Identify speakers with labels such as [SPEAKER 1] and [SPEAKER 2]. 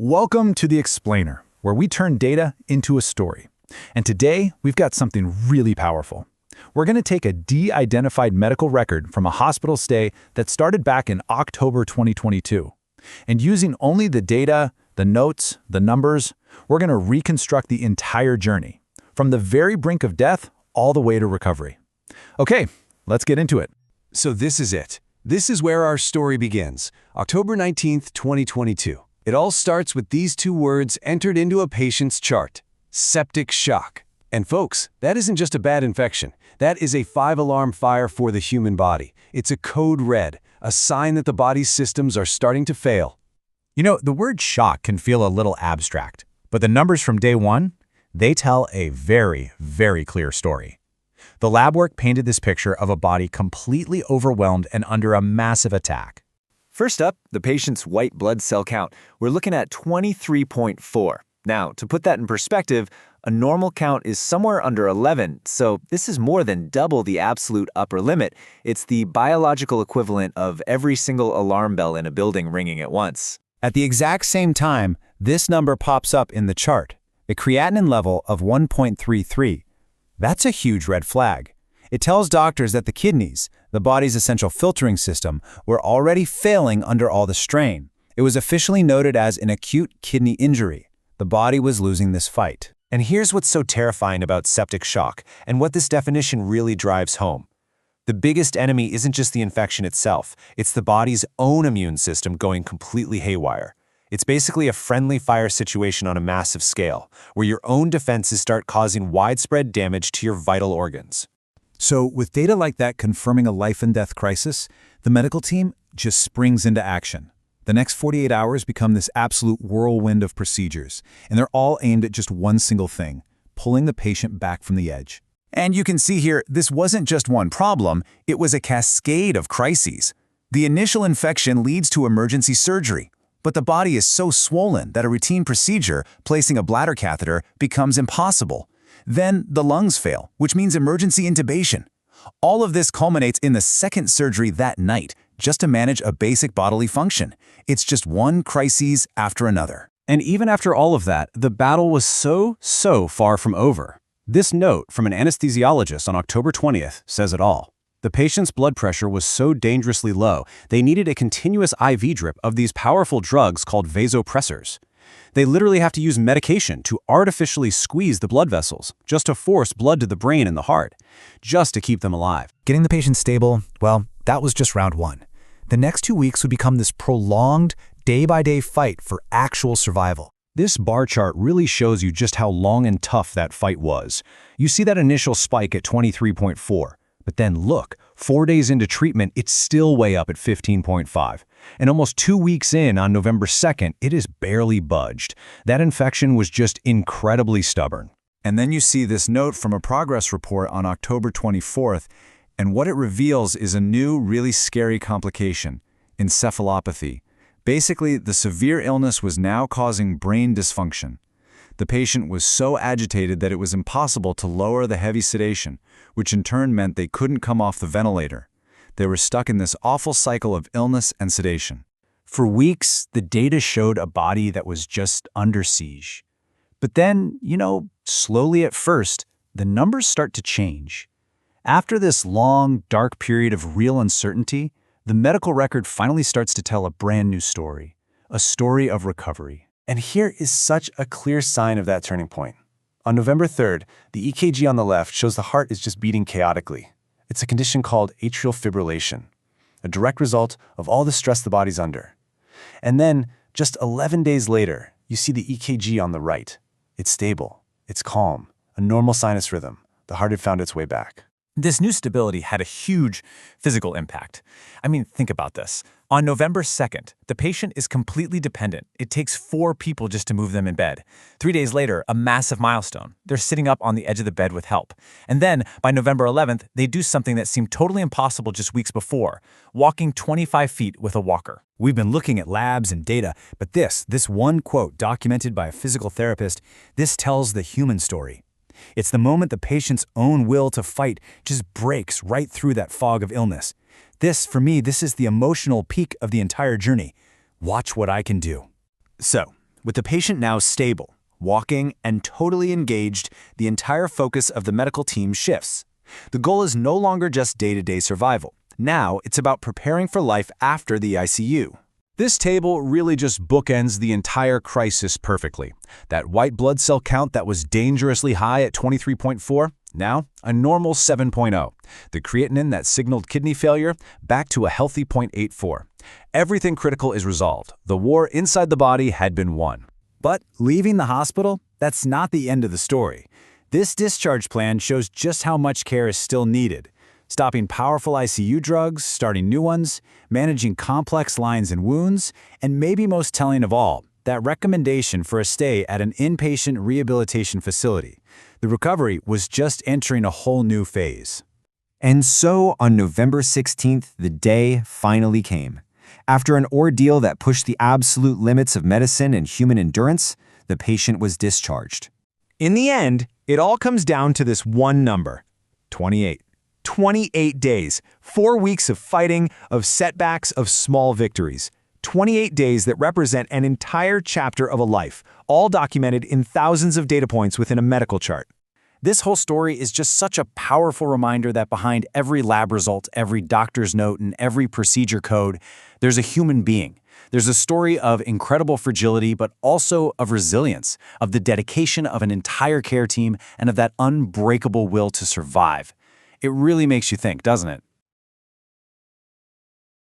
[SPEAKER 1] Welcome to The Explainer, where we turn data into a story. And today, we've got something really powerful. We're going to take a de-identified medical record from a hospital stay that started back in October 2022. And using only the data, the notes, the numbers, we're going to reconstruct the entire journey, from the very brink of death all the way to recovery. Okay, let's get into it.
[SPEAKER 2] So this is it. This is where our story begins, October 19th, 2022. It all starts with these two words entered into a patient's chart: septic shock. And folks, that isn't just a bad infection. That is a 5-alarm fire for the human body. It's a code red, a sign that the body's systems are starting to fail.
[SPEAKER 1] You know, the word shock can feel a little abstract, but the numbers from day one, they tell a very, very clear story. The lab work painted this picture of a body completely overwhelmed and under a massive attack.
[SPEAKER 3] First up, the patient's white blood cell count. We're looking at 23.4. Now, to put that in perspective, a normal count is somewhere under 11, so this is more than double the absolute upper limit. It's the biological equivalent of every single alarm bell in a building ringing at once.
[SPEAKER 4] At the exact same time, this number pops up in the chart, a creatinine level of 1.33. That's a huge red flag. It tells doctors that the kidneys, the body's essential filtering system, were already failing under all the strain. It was officially noted as an acute kidney injury. The body was losing this fight.
[SPEAKER 2] And here's what's so terrifying about septic shock, and what this definition really drives home. The biggest enemy isn't just the infection itself, it's the body's own immune system going completely haywire. It's basically a friendly fire situation on a massive scale, where your own defenses start causing widespread damage to your vital organs.
[SPEAKER 1] So, with data like that confirming a life-and-death crisis, the medical team just springs into action. The next 48 hours become this absolute whirlwind of procedures, and they're all aimed at just one single thing: pulling the patient back from the edge. And you can see here, this wasn't just one problem, it was a cascade of crises. The initial infection leads to emergency surgery, but the body is so swollen that a routine procedure, placing a bladder catheter, becomes impossible. Then the lungs fail, which means emergency intubation. All of this culminates in the second surgery that night, just to manage a basic bodily function. It's just one crisis after another.
[SPEAKER 4] And even after all of that, the battle was so far from over. This note from an anesthesiologist on October 20th says it all. The patient's blood pressure was so dangerously low, they needed a continuous IV drip of these powerful drugs called vasopressors. They literally have to use medication to artificially squeeze the blood vessels, just to force blood to the brain and the heart, just to keep them alive.
[SPEAKER 1] Getting the patient stable, well, that was just round one. The next 2 weeks would become this prolonged, day-by-day fight for actual survival.
[SPEAKER 4] This bar chart really shows you just how long and tough that fight was. You see that initial spike at 23.4, but then look, 4 days into treatment, it's still way up at 15.5. And almost 2 weeks in, on November 2nd, it is barely budged. That infection was just incredibly stubborn.
[SPEAKER 1] And then you see this note from a progress report on October 24th, and what it reveals is a new, really scary complication: encephalopathy. Basically, the severe illness was now causing brain dysfunction. The patient was so agitated that it was impossible to lower the heavy sedation, which in turn meant they couldn't come off the ventilator. They were stuck in this awful cycle of illness and sedation.
[SPEAKER 4] For weeks, the data showed a body that was just under siege. But then, slowly at first, the numbers start to change. After this long, dark period of real uncertainty, the medical record finally starts to tell a brand new story, a story of recovery.
[SPEAKER 2] And here is such a clear sign of that turning point. On November 3rd, the EKG on the left shows the heart is just beating chaotically. It's a condition called atrial fibrillation, a direct result of all the stress the body's under. And then, just 11 days later, you see the EKG on the right. It's stable, it's calm, a normal sinus rhythm. The heart had found its way back.
[SPEAKER 3] This new stability had a huge physical impact. I mean, think about this. On November 2nd, the patient is completely dependent. It takes 4 people just to move them in bed. 3 days later, a massive milestone. They're sitting up on the edge of the bed with help. And then, by November 11th, they do something that seemed totally impossible just weeks before: walking 25 feet with a walker.
[SPEAKER 1] We've been looking at labs and data, but this one quote documented by a physical therapist, this tells the human story. It's the moment the patient's own will to fight just breaks right through that fog of illness. This, for me, this is the emotional peak of the entire journey. Watch what I can do.
[SPEAKER 3] So,
[SPEAKER 4] With the patient now stable, walking, and totally engaged, the entire focus of the medical team shifts. The goal is no longer just day-to-day survival. Now it's about preparing for life after the ICU. This table really just bookends the entire crisis perfectly. That white blood cell count that was dangerously high at 23.4, now a normal 7.0. The creatinine that signaled kidney failure, back to a healthy 0.84. Everything critical is resolved. The war inside the body had been won.
[SPEAKER 1] But leaving the hospital, that's not the end of the story. This discharge plan shows just how much care is still needed. Stopping powerful ICU drugs, starting new ones, managing complex lines and wounds, and maybe most telling of all, that recommendation for a stay at an inpatient rehabilitation facility. The recovery was just entering a whole new phase.
[SPEAKER 5] And so, on November 16th, the day finally came. After an ordeal that pushed the absolute limits of medicine and human endurance, the patient was discharged.
[SPEAKER 2] In the end, it all comes down to this one number: 28. 28 days, 4 weeks of fighting, of setbacks, of small victories. 28 days that represent an entire chapter of a life, all documented in thousands of data points within a medical chart.
[SPEAKER 4] This whole story is just such a powerful reminder that behind every lab result, every doctor's note, and every procedure code, there's a human being. There's a story of incredible fragility, but also of resilience, of the dedication of an entire care team, and of that unbreakable will to survive. It really makes you think, doesn't it?